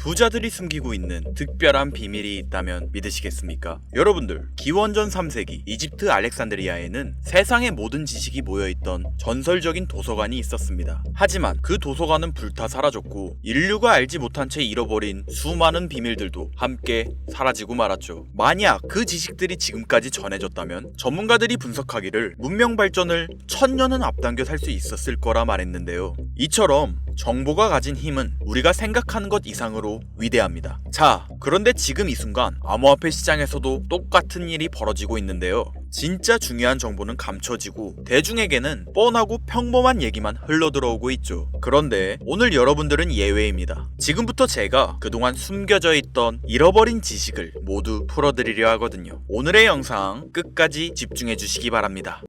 부자들이 숨기고 있는 특별한 비밀이 있다면 믿으시겠습니까? 여러분들, 기원전 3세기 이집트 알렉산드리아에는 세상의 모든 지식이 모여있던 전설적인 도서관이 있었습니다. 하지만 그 도서관은 불타 사라졌고 인류가 알지 못한 채 잃어버린 수많은 비밀들도 함께 사라지고 말았죠. 만약 그 지식들이 지금까지 전해졌다면 전문가들이 분석하기를 문명 발전을 1000년은 앞당겨 살 수 있었을 거라 말했는데요. 이처럼 정보가 가진 힘은 우리가 생각하는 것 이상으로 위대합니다. 자, 그런데 지금 이 순간 암호화폐 시장에서도 똑같은 일이 벌어지고 있는데요. 진짜 중요한 정보는 감춰지고 대중에게는 뻔하고 평범한 얘기만 흘러들어오고 있죠. 그런데 오늘 여러분들은 예외입니다. 지금부터 제가 그동안 숨겨져 있던 잃어버린 지식을 모두 풀어드리려 하거든요. 오늘의 영상 끝까지 집중해 주시기 바랍니다.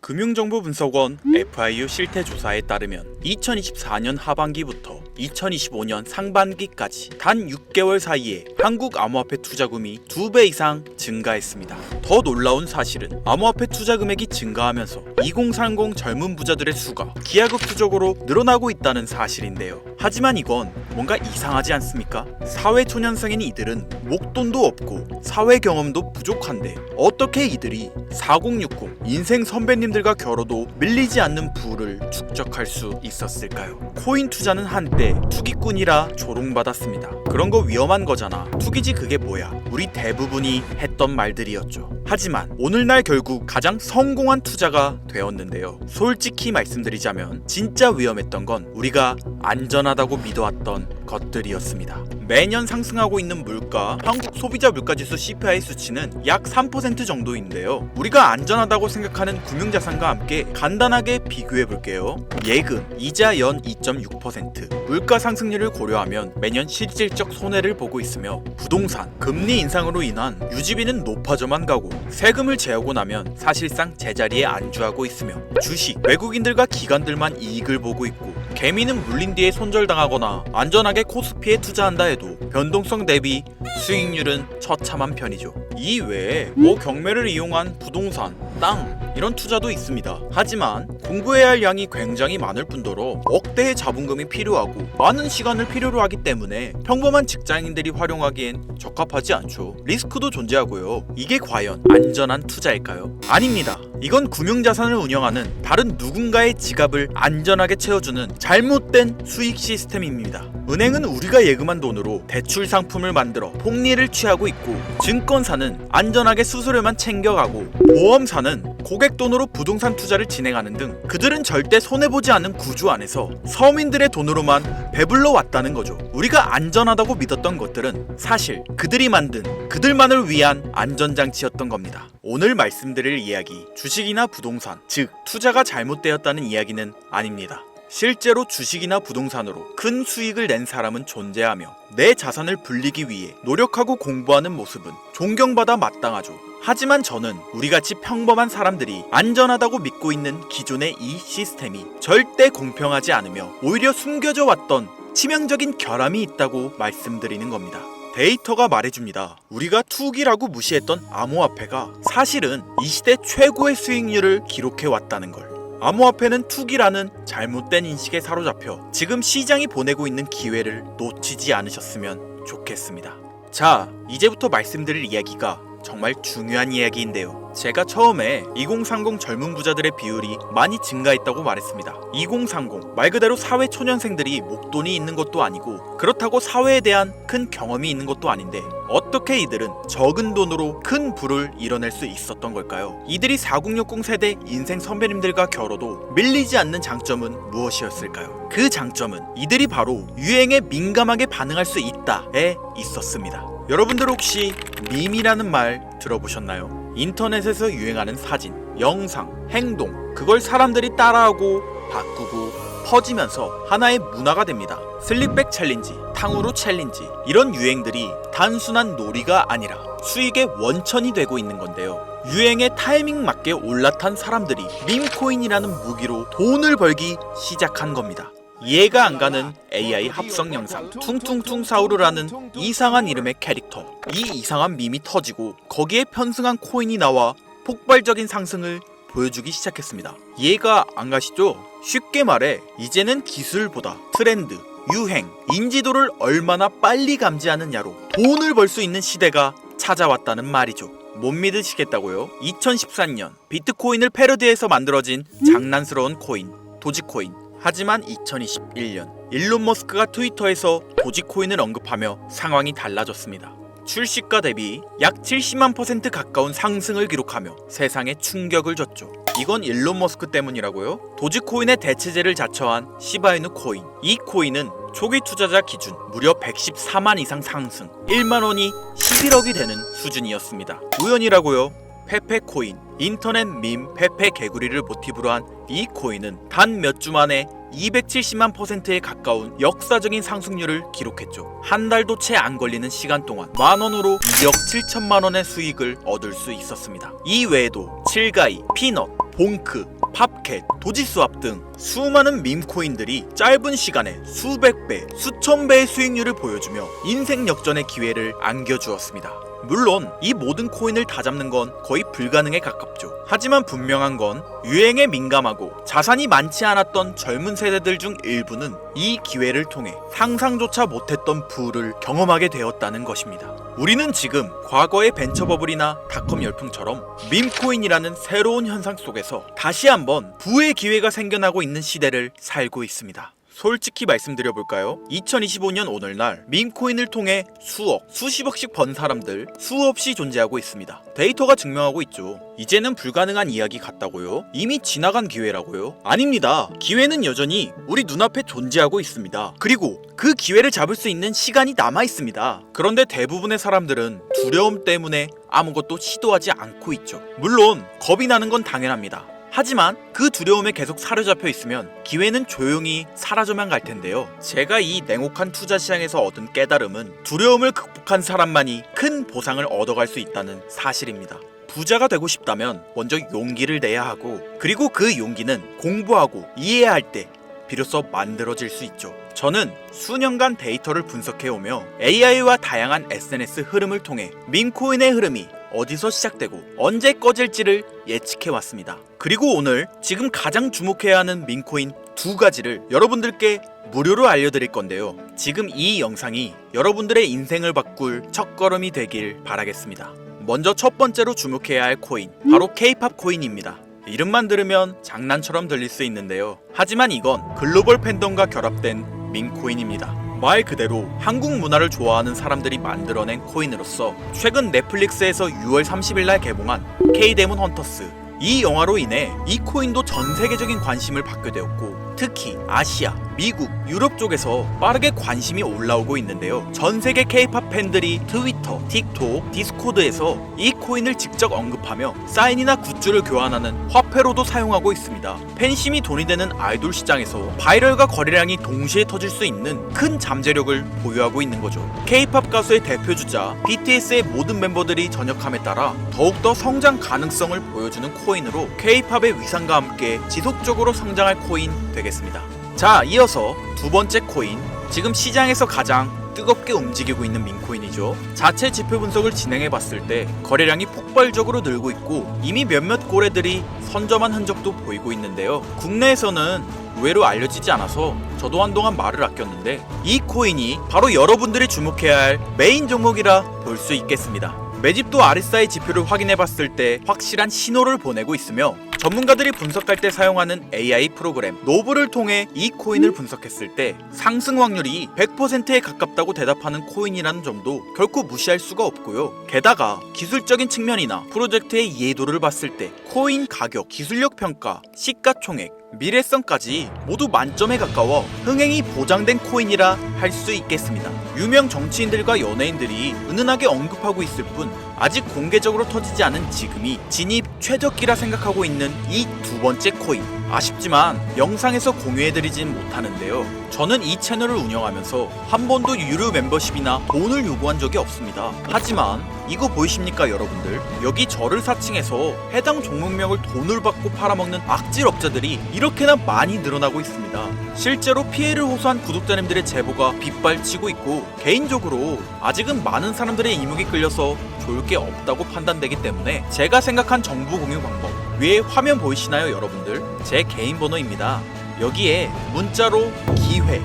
금융정보분석원 FIU 실태조사에 따르면 2024년 하반기부터 2025년 상반기까지 단 6개월 사이에 한국 암호화폐 투자금이 2배 이상 증가했습니다. 더 놀라운 사실은 암호화폐 투자 금액이 증가하면서 2030 젊은 부자들의 수가 기하급수적으로 늘어나고 있다는 사실인데요. 하지만 이건 뭔가 이상하지 않습니까? 사회초년생인 이들은 목돈도 없고 사회 경험도 부족한데 어떻게 이들이 4060 인생 선배님들과 겨뤄도 밀리지 않는 부를 축적할 수 있었을까요? 코인 투자는 한때 투기꾼이라 조롱받았습니다. 그런 거 위험한 거잖아. 투기지 그게 뭐야? 우리 대부분이 했던 말들이었죠. 하지만 오늘날 결국 가장 성공한 투자가 되었는데요. 솔직히 말씀드리자면 진짜 위험했던 건 우리가 안전하다고 믿어왔던 것들이었습니다. 매년 상승하고 있는 물가, 한국 소비자 물가지수 CPI 수치는 약 3% 정도인데요. 우리가 안전하다고 생각하는 금융자산과 함께 간단하게 비교해볼게요. 예금, 이자 연 2.6%, 물가 상승률을 고려하면 매년 실질적 손해를 보고 있으며 부동산, 금리 인상으로 인한 유지비는 높아져만 가고 세금을 제하고 나면 사실상 제자리에 안주하고 있으며 주식, 외국인들과 기관들만 이익을 보고 있고 개미는 물린 뒤에 손절당하거나 안전하게 코스피에 투자한다 해도 변동성 대비 수익률은 처참한 편이죠. 이 외에 경매를 이용한 부동산, 땅 이런 투자도 있습니다. 하지만 공부해야 할 양이 굉장히 많을 뿐더러 억대의 자본금이 필요하고 많은 시간을 필요로 하기 때문에 평범한 직장인들이 활용하기엔 적합하지 않죠. 리스크도 존재하고요. 이게 과연 안전한 투자일까요? 아닙니다. 이건 금융자산을 운영하는 다른 누군가의 지갑을 안전하게 채워주는 잘못된 수익 시스템입니다. 은행은 우리가 예금한 돈으로 대출 상품을 만들어 폭리를 취하고 있고 증권사는 안전하게 수수료만 챙겨가고 보험사는 고객 돈으로 부동산 투자를 진행하는 등 그들은 절대 손해보지 않는 구조 안에서 서민들의 돈으로만 배불러 왔다는 거죠. 우리가 안전하다고 믿었던 것들은 사실 그들이 만든 그들만을 위한 안전장치였던 겁니다. 오늘 말씀드릴 이야기, 주식이나 부동산, 즉 투자가 잘못되었다는 이야기는 아닙니다. 실제로 주식이나 부동산으로 큰 수익을 낸 사람은 존재하며 내 자산을 불리기 위해 노력하고 공부하는 모습은 존경받아 마땅하죠. 하지만 저는 우리같이 평범한 사람들이 안전하다고 믿고 있는 기존의 이 시스템이 절대 공평하지 않으며 오히려 숨겨져 왔던 치명적인 결함이 있다고 말씀드리는 겁니다. 데이터가 말해줍니다. 우리가 투기라고 무시했던 암호화폐가 사실은 이 시대 최고의 수익률을 기록해왔다는 걸. 암호화폐는 투기라는 잘못된 인식에 사로잡혀 지금 시장이 보내고 있는 기회를 놓치지 않으셨으면 좋겠습니다. 자, 이제부터 말씀드릴 이야기가 정말 중요한 이야기인데요. 제가 처음에 2030 젊은 부자들의 비율이 많이 증가했다고 말했습니다. 2030 말 그대로 사회 초년생들이 목돈이 있는 것도 아니고 그렇다고 사회에 대한 큰 경험이 있는 것도 아닌데 어떻게 이들은 적은 돈으로 큰 부를 이뤄낼 수 있었던 걸까요? 이들이 4060 세대 인생 선배님들과 겨뤄도 밀리지 않는 장점은 무엇이었을까요? 그 장점은 이들이 바로 유행에 민감하게 반응할 수 있다에 있었습니다. 여러분들 혹시 밈이라는 말 들어보셨나요? 인터넷에서 유행하는 사진, 영상, 행동, 그걸 사람들이 따라하고 바꾸고 퍼지면서 하나의 문화가 됩니다. 슬립백 챌린지, 탕후루 챌린지 이런 유행들이 단순한 놀이가 아니라 수익의 원천이 되고 있는 건데요. 유행에 타이밍 맞게 올라탄 사람들이 밈코인이라는 무기로 돈을 벌기 시작한 겁니다. 이해가 안 가는 AI 합성 영상, 퉁퉁퉁 사우르라는 이상한 이름의 캐릭터. 이 이상한 밈이 터지고 거기에 편승한 코인이 나와 폭발적인 상승을 보여주기 시작했습니다. 이해가 안 가시죠? 쉽게 말해 이제는 기술보다 트렌드, 유행, 인지도를 얼마나 빨리 감지하느냐로 돈을 벌 수 있는 시대가 찾아왔다는 말이죠. 못 믿으시겠다고요? 2014년 비트코인을 패러디해서 만들어진 장난스러운 코인, 도지코인. 하지만 2021년 일론 머스크가 트위터에서 도지코인을 언급하며 상황이 달라졌습니다. 출시가 대비 약 70만 % 가까운 상승을 기록하며 세상에 충격을 줬죠. 이건 일론 머스크 때문이라고요? 도지코인의 대체제를 자처한 시바이누 코인. 이 코인은 초기 투자자 기준 무려 114만 이상 상승, 1만 원이 11억이 되는 수준이었습니다. 우연이라고요? 페페코인. 인터넷 밈 페페 개구리를 모티브로 한 이 코인은 단 몇 주 만에 270만 %에 가까운 역사적인 상승률을 기록했죠. 한 달도 채 안 걸리는 시간 동안 만원으로 2억 7천만 원의 수익을 얻을 수 있었습니다. 이 외에도 칠가이, 피넛, 봉크, 팝캣, 도지스왑 등 수많은 밈코인들이 짧은 시간에 수백 배, 수천 배의 수익률을 보여주며 인생 역전의 기회를 안겨주었습니다. 물론 이 모든 코인을 다 잡는 건 거의 불가능에 가깝죠. 하지만 분명한 건 유행에 민감하고 자산이 많지 않았던 젊은 세대들 중 일부는 이 기회를 통해 상상조차 못했던 부를 경험하게 되었다는 것입니다. 우리는 지금 과거의 벤처버블이나 닷컴 열풍처럼 밈코인이라는 새로운 현상 속에서 다시 한번 부의 기회가 생겨나고 있는 시대를 살고 있습니다. 솔직히 말씀드려볼까요? 2025년 오늘날 밈코인을 통해 수억, 수십억씩 번 사람들 수없이 존재하고 있습니다. 데이터가 증명하고 있죠. 이제는 불가능한 이야기 같다고요? 이미 지나간 기회라고요? 아닙니다. 기회는 여전히 우리 눈앞에 존재하고 있습니다. 그리고 그 기회를 잡을 수 있는 시간이 남아 있습니다. 그런데 대부분의 사람들은 두려움 때문에 아무것도 시도하지 않고 있죠. 물론 겁이 나는 건 당연합니다. 하지만 그 두려움에 계속 사로잡혀 있으면 기회는 조용히 사라져만 갈 텐데요. 제가 이 냉혹한 투자 시장에서 얻은 깨달음은 두려움을 극복한 사람만이 큰 보상을 얻어갈 수 있다는 사실입니다. 부자가 되고 싶다면 먼저 용기를 내야 하고, 그리고 그 용기는 공부하고 이해할 때 비로소 만들어질 수 있죠. 저는 수년간 데이터를 분석해오며 AI와 다양한 SNS 흐름을 통해 밈코인의 흐름이 어디서 시작되고 언제 꺼질지를 예측해왔습니다. 그리고 오늘 지금 가장 주목해야 하는 밈코인 두 가지를 여러분들께 무료로 알려드릴 건데요. 지금 이 영상이 여러분들의 인생을 바꿀 첫걸음이 되길 바라겠습니다. 먼저 첫 번째로 주목해야 할 코인, 바로 K-팝 코인입니다. 이름만 들으면 장난처럼 들릴 수 있는데요. 하지만 이건 글로벌 팬덤과 결합된 밈코인입니다. 말 그대로 한국 문화를 좋아하는 사람들이 만들어낸 코인으로서 최근 넷플릭스에서 6월 30일 날 개봉한 K-데몬 헌터스, 이 영화로 인해 이 코인도 전 세계적인 관심을 받게 되었고, 특히 아시아, 미국, 유럽 쪽에서 빠르게 관심이 올라오고 있는데요. 전 세계 K-팝 팬들이 트위터, 틱톡, 디스코드에서 이 코인을 직접 언급하며 사인이나 굿즈를 교환하는 화폐로도 사용하고 있습니다. 팬심이 돈이 되는 아이돌 시장에서 바이럴과 거래량이 동시에 터질 수 있는 큰 잠재력을 보유하고 있는 거죠. K-팝 가수의 대표주자 BTS의 모든 멤버들이 전역함에 따라 더욱더 성장 가능성을 보여주는 코인으로 K-팝의 위상과 함께 지속적으로 성장할 코인 되겠습니다. 자, 이어서 두 번째 코인, 지금 시장에서 가장 뜨겁게 움직이고 있는 밈코인이죠. 자체 지표 분석을 진행해봤을 때 거래량이 폭발적으로 늘고 있고 이미 몇몇 고래들이 선점한 흔적도 보이고 있는데요. 국내에서는 의외로 알려지지 않아서 저도 한동안 말을 아꼈는데 이 코인이 바로 여러분들이 주목해야 할 메인 종목이라 볼 수 있겠습니다. 매집도 RSI 지표를 확인해봤을 때 확실한 신호를 보내고 있으며, 전문가들이 분석할 때 사용하는 AI 프로그램 노브를 통해 이 코인을 분석했을 때 상승 확률이 100%에 가깝다고 대답하는 코인이라는 점도 결코 무시할 수가 없고요. 게다가 기술적인 측면이나 프로젝트의 이해도를 봤을 때 코인 가격, 기술력 평가, 시가총액, 미래성까지 모두 만점에 가까워 흥행이 보장된 코인이라 할 수 있겠습니다. 유명 정치인들과 연예인들이 은은하게 언급하고 있을 뿐 아직 공개적으로 터지지 않은 지금이 진입 최적기라 생각하고 있는 이 두 번째 코인. 아쉽지만 영상에서 공유해드리진 못하는데요. 저는 이 채널을 운영하면서 한 번도 유료 멤버십이나 돈을 요구한 적이 없습니다. 하지만 이거 보이십니까 여러분들? 여기 저를 사칭해서 해당 종목명을 돈을 받고 팔아먹는 악질업자들이 이렇게나 많이 늘어나고 있습니다. 실제로 피해를 호소한 구독자님들의 제보가 빗발치고 있고, 개인적으로 아직은 많은 사람들의 이목이 끌려서 좋을 게 없다고 판단되기 때문에 제가 생각한 정보 공유 방법, 위에 화면 보이시나요 여러분들? 제 개인 번호입니다. 여기에 문자로 기회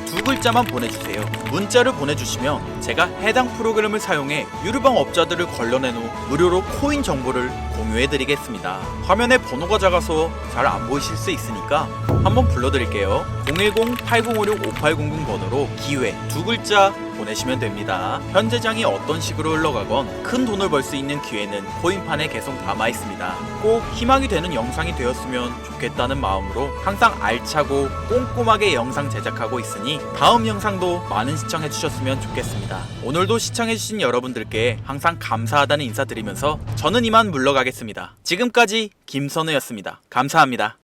두 글자만 보내주세요. 문자를 보내주시면 제가 해당 프로그램을 사용해 유료방 업자들을 걸러낸 후 무료로 코인 정보를 공유해드리겠습니다. 화면에 번호가 작아서 잘 안 보이실 수 있으니까 한번 불러드릴게요. 010-8056-5800 번호로 기회 두 글자 보내시면 됩니다. 현재 장이 어떤 식으로 흘러가건 큰 돈을 벌 수 있는 기회는 코인판에 계속 남아 있습니다. 꼭 희망이 되는 영상이 되었으면 좋겠다는 마음으로 항상 알차고 꼼꼼하게 영상 제작하고 있으니 다음 영상도 많은 시청해 주셨으면 좋겠습니다. 오늘도 시청해 주신 여러분들께 항상 감사하다는 인사 드리면서 저는 이만 물러가겠습니다. 지금까지 김선우였습니다. 감사합니다.